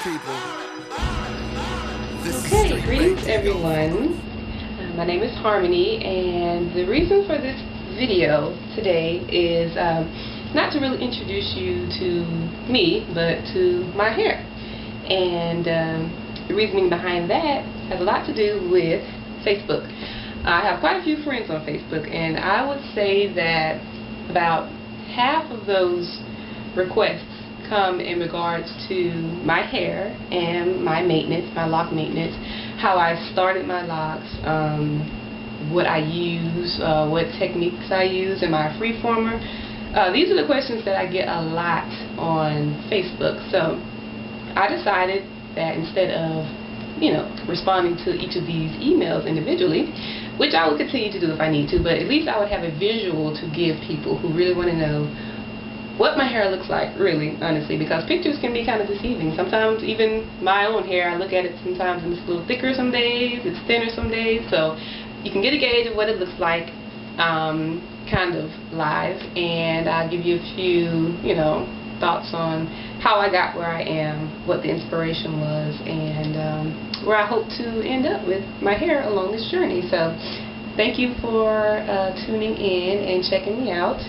people. Okay, greetings everyone. My name is Harmony, and the reason for this video today is not to really introduce you to me, but to my hair. And the reasoning behind that has a lot to do with Facebook. I have quite a few friends on Facebook, and I would say that about half of those requests come in regards to my hair and my maintenance, my lock maintenance, how I started my locks, what I use, what techniques I use, am I a freeformer? These are the questions that I get a lot on Facebook. So I decided that instead of, responding to each of these emails individually, which I will continue to do if I need to, but at least I would have a visual to give people who really want to know what my hair looks like, really, honestly, because pictures can be kind of deceiving. Sometimes even my own hair, I look at it sometimes and it's a little thicker some days, it's thinner some days, so you can get a gauge of what it looks like kind of live, and I'll give you a few, thoughts on how I got where I am, what the inspiration was, and where I hope to end up with my hair along this journey. So thank you for tuning in and checking me out.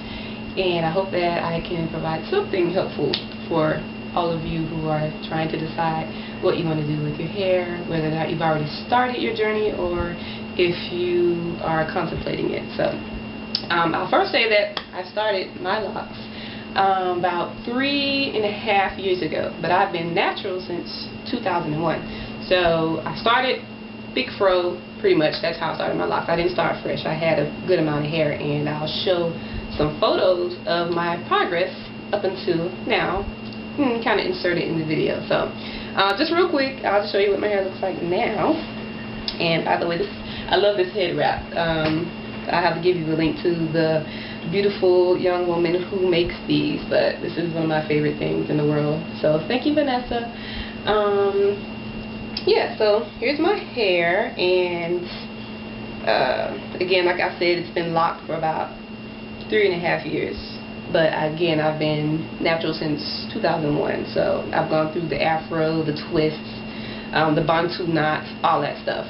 And I hope that I can provide something helpful for all of you who are trying to decide what you want to do with your hair, whether or not you've already started your journey or if you are contemplating it. So I'll first say that I started my locks about 3.5 years ago, but I've been natural since 2001. So I started big fro, pretty much. That's how I started my locks. I didn't start fresh. I had a good amount of hair, and I'll show some photos of my progress up until now, kind of inserted in the video. So just real quick, I'll just show you what my hair looks like now. And by the way, I love this head wrap. I have to give you the link to the beautiful young woman who makes these, but this is one of my favorite things in the world. So thank you, Vanessa. Yeah, so here's my hair, and again, like I said, it's been locked for about 3.5 years, but again, I've been natural since 2001, so I've gone through the afro, the twists, the bantu knots, all that stuff.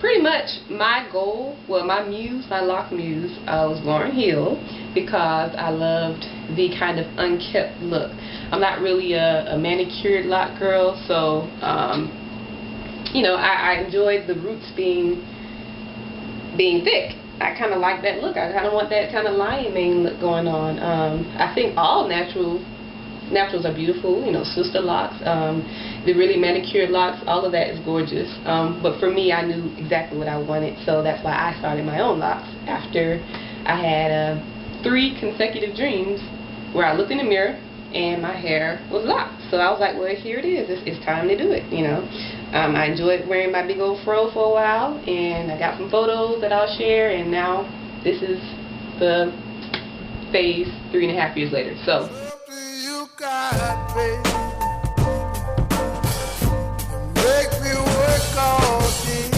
Pretty much my goal, well, my muse, my lock muse, was Lauryn Hill, because I loved the kind of unkept look. I'm not really a manicured lock girl, so I enjoyed the roots being thick. I kind of like that look. I kind of want that kind of lion mane look going on. I think all naturals are beautiful, sister locks, the really manicured locks, all of that is gorgeous. But for me, I knew exactly what I wanted, so that's why I started my own locks after I had 3 consecutive dreams where I looked in the mirror and my hair was locked. So I was like, well, here it is. It's time to do it, I enjoyed wearing my big old fro for a while, and I got some photos that I'll share, and now this is the phase 3.5 years later. So You got, baby. Make me work all day.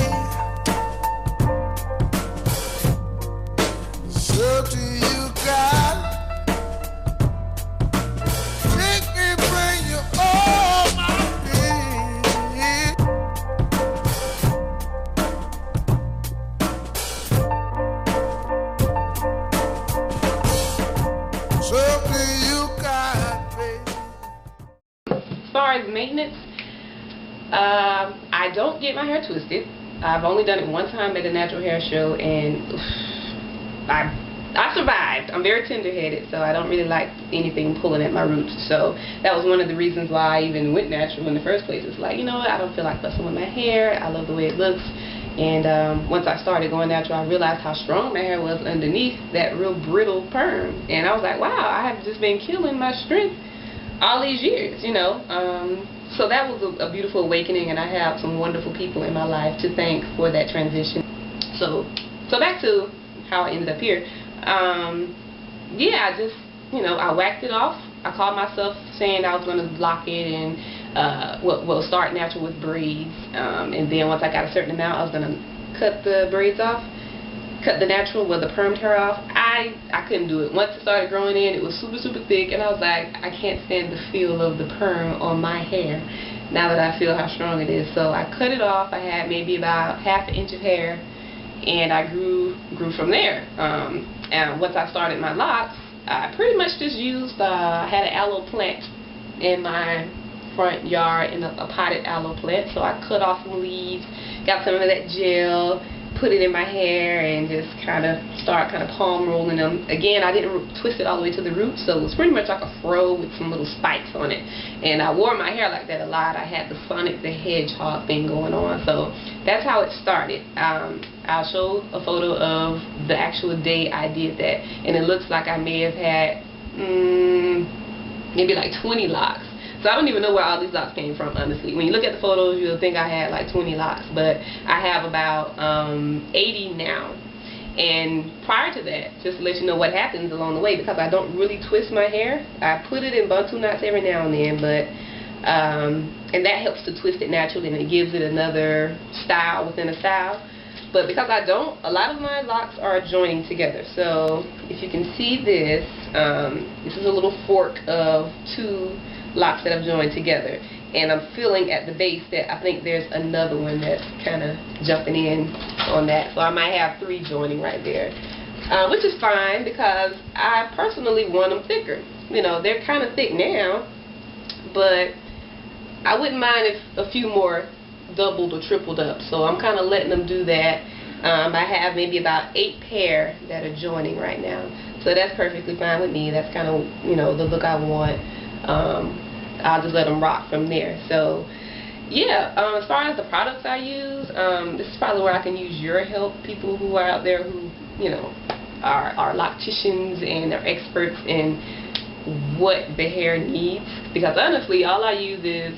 So do you got? Make me bring you all my day. So do you got, baby? as far as maintenance, I don't get my hair twisted. I've only done it one time at a natural hair show, and I survived. I'm very tender-headed, so I don't really like anything pulling at my roots. So that was one of the reasons why I even went natural in the first place. It's like, what, I don't feel like fussing with my hair. I love the way it looks. And once I started going natural, I realized how strong my hair was underneath that real brittle perm. And I was like, wow, I have just been killing my strength all these years, So that was a beautiful awakening, and I have some wonderful people in my life to thank for that transition. So back to how I ended up here. Yeah, I just, I whacked it off. I called myself saying I was going to block it and start natural with braids, and then once I got a certain amount, I was going to cut the braids off, cut the natural, the permed hair off. I couldn't do it. Once it started growing in, it was super, super thick, and I was like, I can't stand the feel of the perm on my hair. now that I feel how strong it is. So I cut it off. I had maybe about ½ inch of hair, and I grew from there. And once I started my locks, I pretty much just used, I had an aloe plant in my front yard, in a potted aloe plant. So I cut off some leaves, got some of that gel, put it in my hair, and just kind of palm rolling them. Again, I didn't twist it all the way to the root, so it was pretty much like a fro with some little spikes on it. And I wore my hair like that a lot. I had the Sonic the Hedgehog thing going on, so that's how it started. I'll show a photo of the actual day I did that, and it looks like I may have had maybe like 20 locks. So I don't even know where all these locks came from, honestly. When you look at the photos, you'll think I had like 20 locks, but I have about 80 now. And prior to that, just to let you know what happens along the way, because I don't really twist my hair, I put it in bantu knots every now and then, but and that helps to twist it naturally, and it gives it another style within a style. But because I don't, a lot of my locks are joining together. So if you can see this, this is a little fork of 2 locks that I've joined together, and I'm feeling at the base that I think there's another one that's kind of jumping in on that, so I might have 3 joining right there, which is fine because I personally want them thicker. You know, they're kind of thick now, but I wouldn't mind if a few more doubled or tripled up, so I'm kind of letting them do that. I have maybe about 8 pair that are joining right now, so that's perfectly fine with me. That's kind of, you know, the look I want. I'll just let them rock from there. So yeah, as far as the products I use, this is probably where I can use your help, people who are out there who, you know, are locticians and are experts in what the hair needs, because honestly all I use is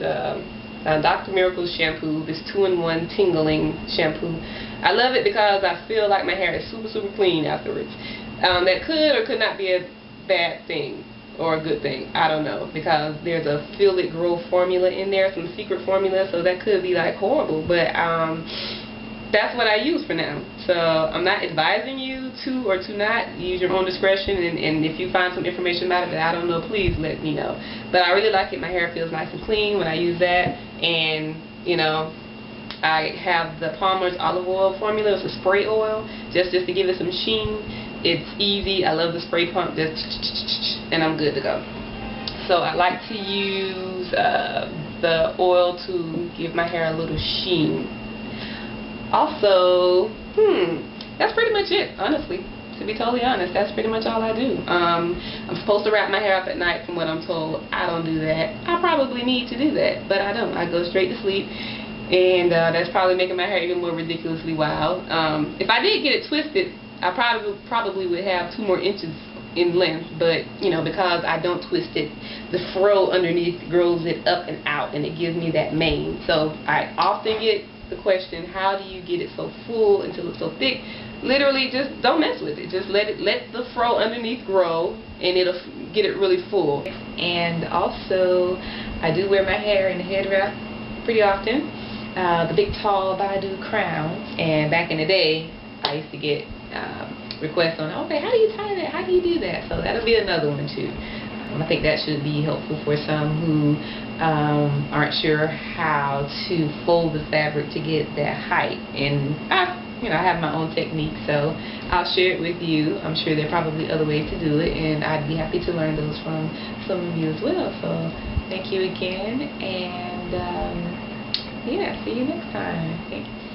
Dr. Miracle's shampoo, this 2-in-1 tingling shampoo. I love it because I feel like my hair is super clean afterwards. That could or could not be a bad thing or a good thing, I don't know, because there's a Feel It Grow formula in there, some secret formula, so that could be like horrible, but that's what I use for now. So I'm not advising you to or to not use your own discretion, and if you find some information about it that I don't know, please let me know. But I really like it. My hair feels nice and clean when I use that, and you know, I have the Palmer's olive oil formula. It's a spray oil, just to give it some sheen. It's easy. I love the spray pump, just and I'm good to go. So I like to use the oil to give my hair a little sheen. Also, that's pretty much it, honestly. To be totally honest, that's pretty much all I do. I'm supposed to wrap my hair up at night from what I'm told. I don't do that. I probably need to do that, but I don't. I go straight to sleep, and that's probably making my hair even more ridiculously wild. If I did get it twisted, I probably would have 2 more inches in length, but you know, because I don't twist it, the fro underneath grows it up and out, and it gives me that mane. So I often get the question, how do you get it so full until it's so thick? Literally, just don't mess with it. Just let the fro underneath grow, and it'll get it really full. And also, I do wear my hair in a headrest pretty often. The big tall Baidu crowns, and back in the day, I used to get requests on, okay, how do you tie that? How do you do that? So that'll be another one too. I think that should be helpful for some who aren't sure how to fold the fabric to get that height. And you know, I have my own technique, so I'll share it with you. I'm sure there are probably other ways to do it, and I'd be happy to learn those from some of you as well. So thank you again, and yeah, see you next time. Thank you.